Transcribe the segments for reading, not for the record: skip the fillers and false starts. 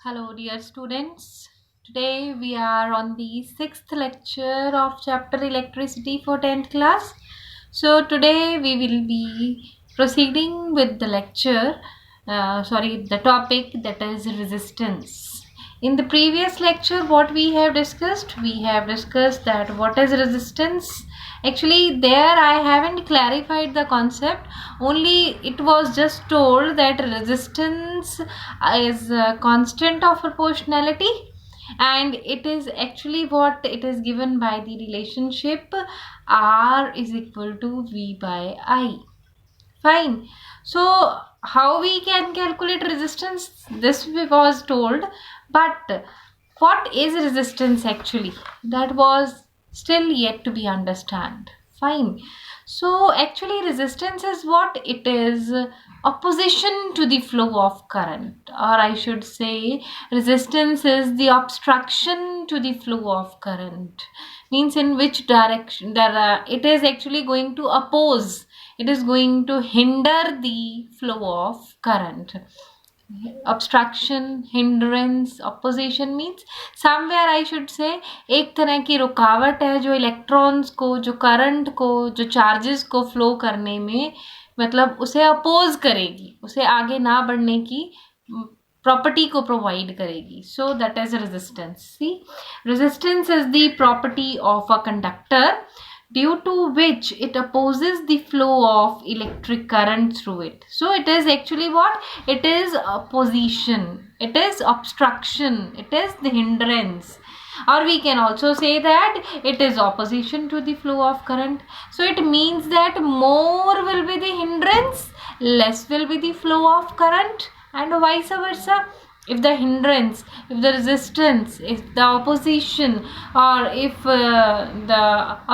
Hello, dear students. Today we are on the sixth lecture of chapter Electricity for 10th class. So, today we will be proceeding with the the topic that is resistance. In the previous lecture, what we have discussed? We have discussed that what is resistance. Actually, there I haven't clarified the concept, only it was just told that resistance is a constant of proportionality, and it is actually what it is given by the relationship R is equal to V by I. Fine. So how we can calculate resistance? This was told, but what is resistance actually? That was still yet to be understand. Fine. So actually resistance is what? It is opposition to the flow of current, or I should say resistance is the obstruction to the flow of current. Means in which direction there it is actually going to oppose, it is going to hinder the flow of current. Obstruction, hindrance, opposition means somewhere I should say एक तरह की रुकावट है जो electrons को, जो current को, जो चार्जेस को फ्लो करने में मतलब उसे अपोज करेगी, उसे आगे ना बढ़ने की प्रॉपर्टी को प्रोवाइड करेगी. So that is resistance. See, resistance is the property of a conductor due to which it opposes the flow of electric current through it. So it is actually what? It is opposition, it is obstruction, it is the hindrance, or we can also say that it is opposition to the flow of current. So it means that more will be the hindrance, less will be the flow of current, and vice versa. If the hindrance, if the resistance, if the opposition, or if the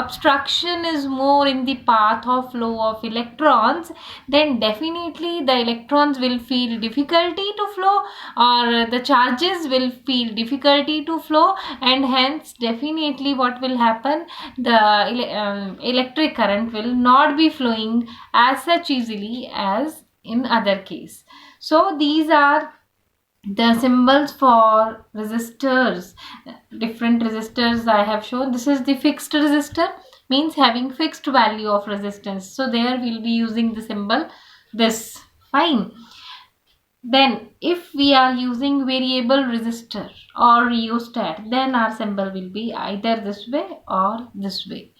obstruction is more in the path of flow of electrons, then definitely the electrons will feel difficulty to flow, or the charges will feel difficulty to flow, and hence definitely what will happen, the electric current will not be flowing as such easily as in other case. So these are the symbols for resistors. Different resistors I have shown. This is the fixed resistor, means having fixed value of resistance, so there we'll be using the symbol this. Fine. Then if we are using variable resistor or rheostat, then our symbol will be either this way or this way.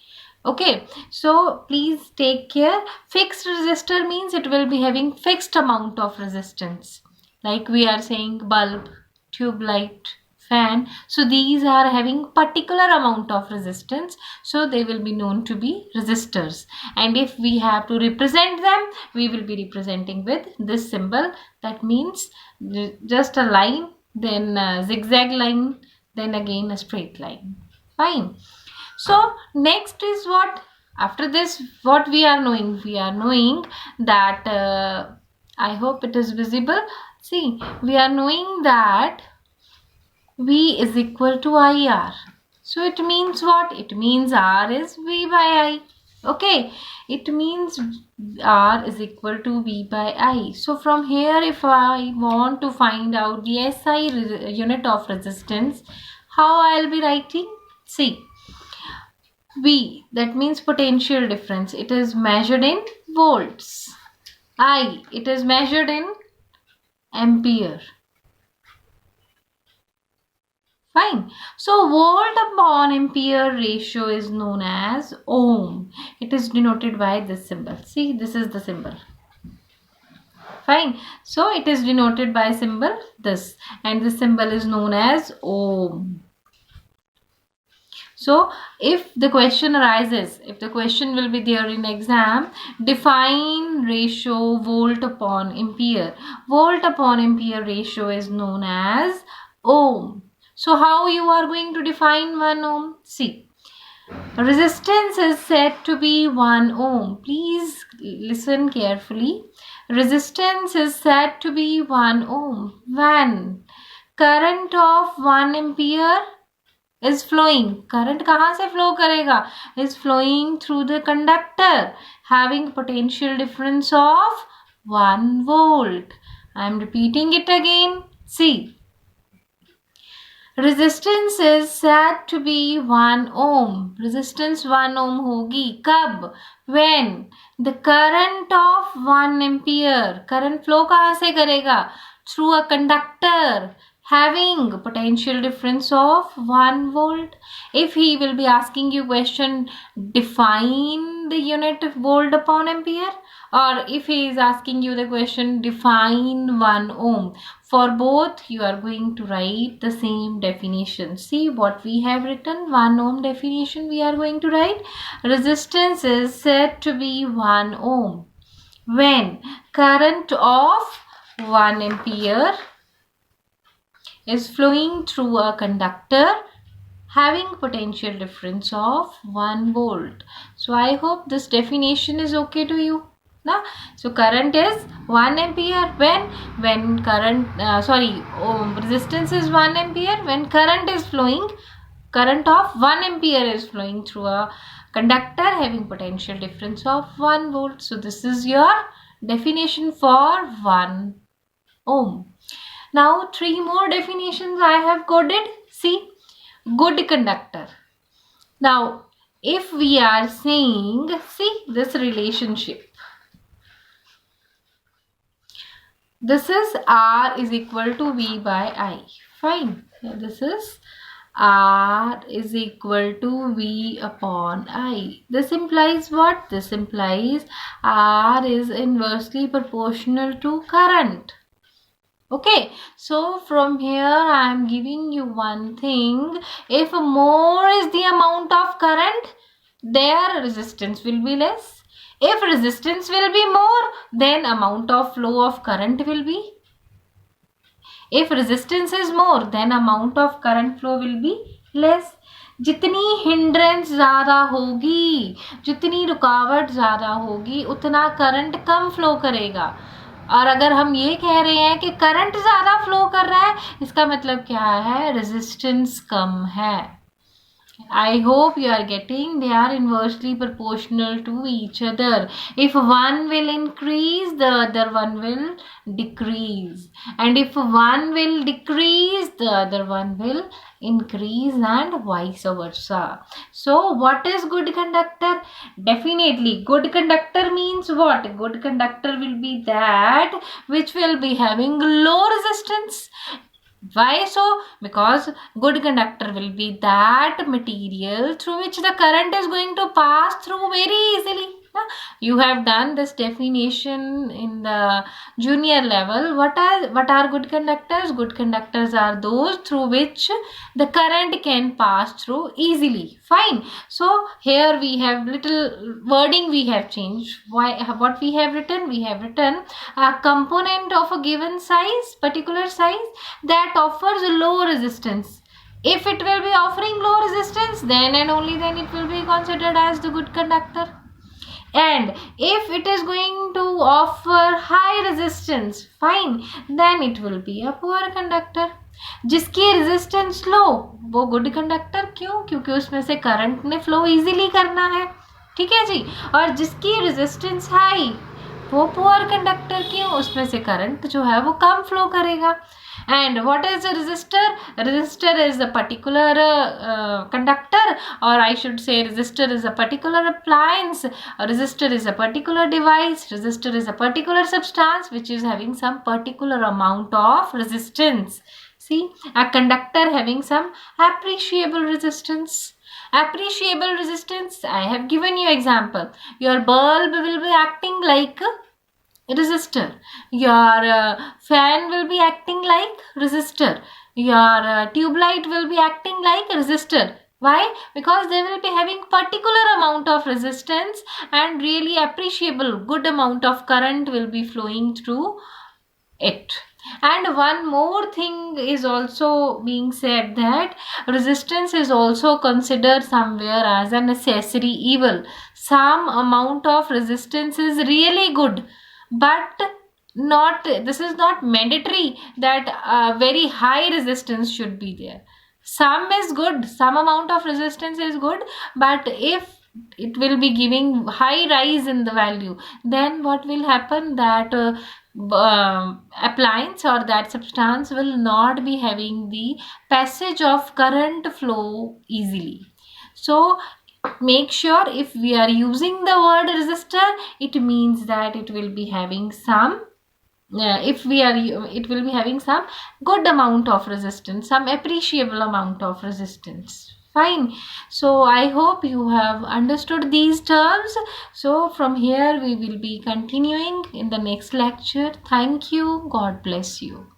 Okay, so please take care. Fixed resistor means it will be having fixed amount of resistance, like we are saying bulb, tube light, fan. So these are having particular amount of resistance, so they will be known to be resistors. And if we have to represent them, we will be representing with this symbol. That means just a line, then a zigzag line, then again a straight line. Fine. So next is what? After this, what we are knowing? We are knowing that I hope it is visible. See, we are knowing that V is equal to IR. So it means what? It means R is V by I. Okay, it means R is equal to V by I. So from here, if I want to find out the SI unit of resistance, how I'll be writing? See, V, that means potential difference. It is measured in volts. I, it is measured in ampere. Fine. So volt upon ampere ratio is known as ohm. It is denoted by this symbol. See, this is the symbol. Fine. So it is denoted by symbol this, and this symbol is known as ohm. So if the question arises, if the question will be there in exam, define ratio volt upon ampere. Volt upon ampere ratio is known as ohm. So how you are going to define 1 ohm? See, resistance is said to be 1 ohm. Please listen carefully. Resistance is said to be 1 ohm when current of 1 ampere is flowing. Current कहाँ से flow करेगा? Is flowing through the conductor having potential difference of 1 volt. I am repeating it again. See, resistance is said to be 1 ohm. Resistance 1 ohm होगी कब? When the current of 1 ampere, current flow कहाँ से करेगा? Through a conductor having potential difference of 1 volt. If he will be asking you question, define the unit of volt upon ampere, or if he is asking you the question, define 1 ohm, for both you are going to write the same definition. See what we have written, 1 ohm definition we are going to write. Resistance is said to be 1 ohm when current of 1 ampere is flowing through a conductor having potential difference of 1 volt. So I hope this definition is okay to you. Now, so current is 1 ampere when current resistance is 1 ampere when current of 1 ampere is flowing through a conductor having potential difference of 1 volt. So this is your definition for 1 ohm. Now 3 more definitions I have coded. See, good conductor. Now if we are saying, see this relationship, this is R is equal to V by I. Fine. This is R is equal to V upon I. This implies what? This implies R is inversely proportional to current. Okay, so from here I am giving you one thing. If more is the amount of current, their resistance will be less. If resistance will be more, then amount of flow of current will be. If resistance is more, then amount of current flow will be less. जितनी hindrance ज़्यादा होगी, जितनी रुकावट ज़्यादा होगी, उतना current कम flow करेगा. और अगर हम ये कह रहे हैं कि करंट ज़्यादा फ्लो कर रहा है, इसका मतलब क्या है? रेजिस्टेंस कम है. I hope you are getting, they are inversely proportional to each other. If one will increase, the other one will decrease. And if one will decrease, the other one will increase, and vice versa. So what is good conductor? Definitely good conductor means what? Good conductor will be that which will be having low resistance. Why so? Because good conductor will be that material through which the current is going to pass through very easily. You have done this definition in the junior level. What are good conductors? Good conductors are those through which the current can pass through easily. Fine. So here we have little wording we have changed. What we have written? We have written a component of a given size, particular size, that offers low resistance. If it will be offering low resistance, then and only then it will be considered as the good conductor. And if it is going to offer high resistance, fine, then it will be a poor conductor. जिसकी resistance लो वो good conductor. क्यों? क्योंकि उसमें से current ने flow easily करना है. ठीक है जी. और जिसकी रेजिस्टेंस हाई वो पुअर कंडक्टर. क्यों? उसमें से करंट जो है वो कम फ्लो करेगा. And what is a resistor? Resistor is a particular conductor, or I should say resistor is a particular appliance. A resistor is a particular device. Resistor is a particular substance which is having some particular amount of resistance. See, a conductor having some appreciable resistance. Appreciable resistance, I have given you example. Your bulb will be acting like resistor. Your fan will be acting like resistor. Your tube light will be acting like resistor. Why? Because they will be having particular amount of resistance and really appreciable good amount of current will be flowing through it. And one more thing is also being said, that resistance is also considered somewhere as a necessary evil. Some amount of resistance is really good, but this is not mandatory that very high resistance should be there. Some is good, some amount of resistance is good, but if it will be giving high rise in the value, then what will happen that appliance or that substance will not be having the passage of current flow easily. So make sure if we are using the word resistor, it means that it will be having some if we are it will be having some good amount of resistance, some appreciable amount of resistance. Fine. So I hope you have understood these terms. So from here we will be continuing in the next lecture. Thank you. God bless you.